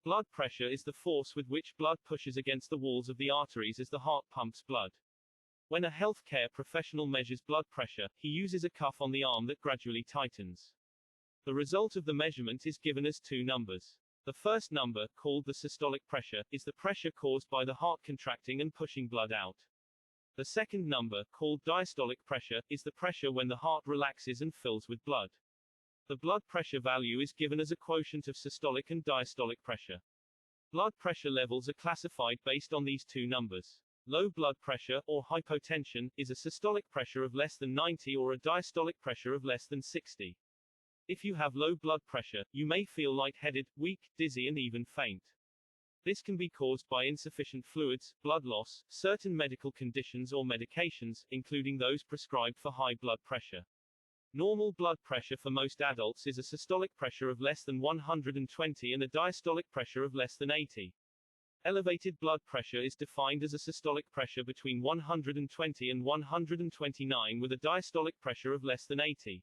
Blood pressure is the force with which blood pushes against the walls of the arteries as the heart pumps blood. When a healthcare professional measures blood pressure, he uses a cuff on the arm that gradually tightens. The result of the measurement is given as two numbers. The first number, called the systolic pressure, is the pressure caused by the heart contracting and pushing blood out. The second number, called diastolic pressure, is the pressure when the heart relaxes and fills with blood. The blood pressure value is given as a quotient of systolic and diastolic pressure. Blood pressure levels are classified based on these two numbers. Low blood pressure, or hypotension, is a systolic pressure of less than 90 or a diastolic pressure of less than 60. If you have low blood pressure, you may feel lightheaded, weak, dizzy and even faint. This can be caused by insufficient fluids, blood loss, certain medical conditions or medications, including those prescribed for high blood pressure. Normal blood pressure for most adults is a systolic pressure of less than 120 and a diastolic pressure of less than 80. Elevated blood pressure is defined as a systolic pressure between 120 and 129 with a diastolic pressure of less than 80.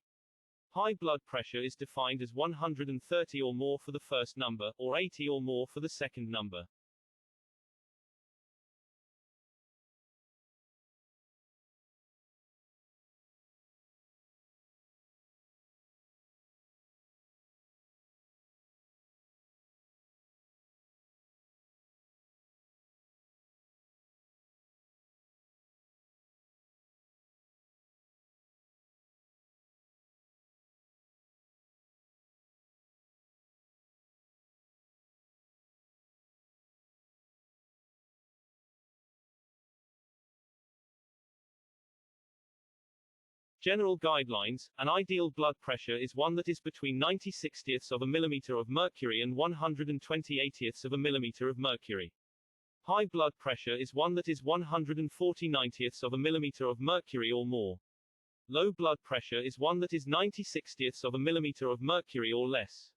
High blood pressure is defined as 130 or more for the first number, or 80 or more for the second number. General guidelines: an ideal blood pressure is one that is between 90/60ths of a millimeter of mercury and 120/80ths of a millimeter of mercury. High blood pressure is one that is 140/90ths of a millimeter of mercury or more. Low blood pressure is one that is 90/60ths of a millimeter of mercury or less.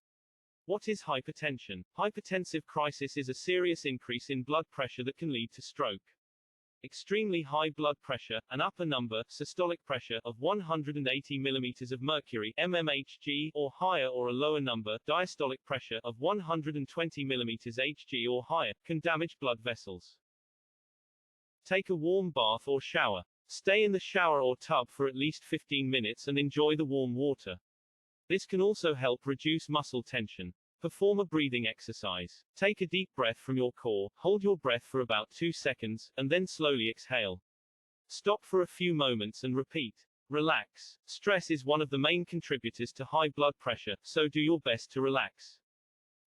What is hypertension? Hypertensive crisis is a serious increase in blood pressure that can lead to stroke. Extremely high blood pressure, an upper number, systolic pressure, of 180 mm of mercury, mmHg, or higher, or a lower number, diastolic pressure, of 120 mm Hg or higher, can damage blood vessels. Take a warm bath or shower. Stay in the shower or tub for at least 15 minutes and enjoy the warm water. This can also help reduce muscle tension. Perform a breathing exercise. Take a deep breath from your core, hold your breath for about 2 seconds, and then slowly exhale. Stop for a few moments and repeat. Relax. Stress is one of the main contributors to high blood pressure, so do your best to relax.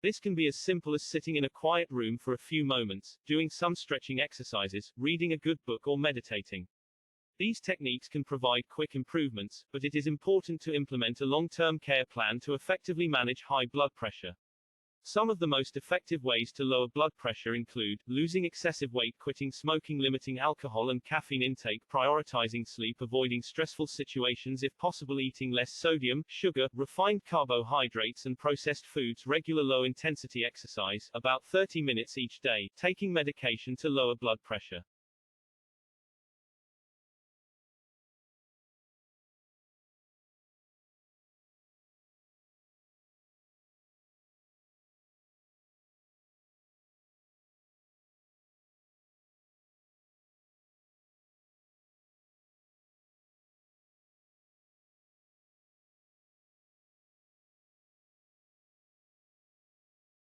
This can be as simple as sitting in a quiet room for a few moments, doing some stretching exercises, reading a good book or meditating. These techniques can provide quick improvements, but it is important to implement a long-term care plan to effectively manage high blood pressure. Some of the most effective ways to lower blood pressure include losing excessive weight, quitting smoking, limiting alcohol and caffeine intake, prioritizing sleep, avoiding stressful situations if possible, eating less sodium, sugar, refined carbohydrates and processed foods, regular low-intensity exercise, about 30 minutes each day, taking medication to lower blood pressure.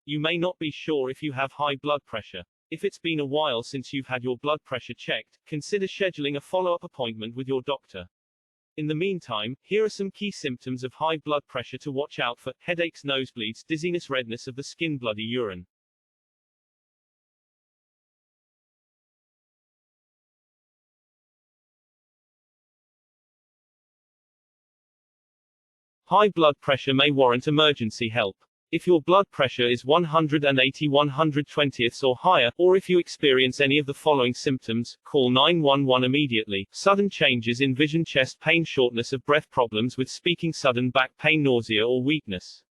You may not be sure if you have high blood pressure. If it's been a while since you've had your blood pressure checked, consider scheduling a follow-up appointment with your doctor. In the meantime, here are some key symptoms of high blood pressure to watch out for: headaches, nosebleeds, dizziness, redness of the skin, bloody urine. High blood pressure may warrant emergency help. If your blood pressure is 180/120ths or higher, or if you experience any of the following symptoms, call 911 immediately: sudden changes in vision, chest pain, shortness of breath, problems with speaking, sudden back pain, nausea or weakness.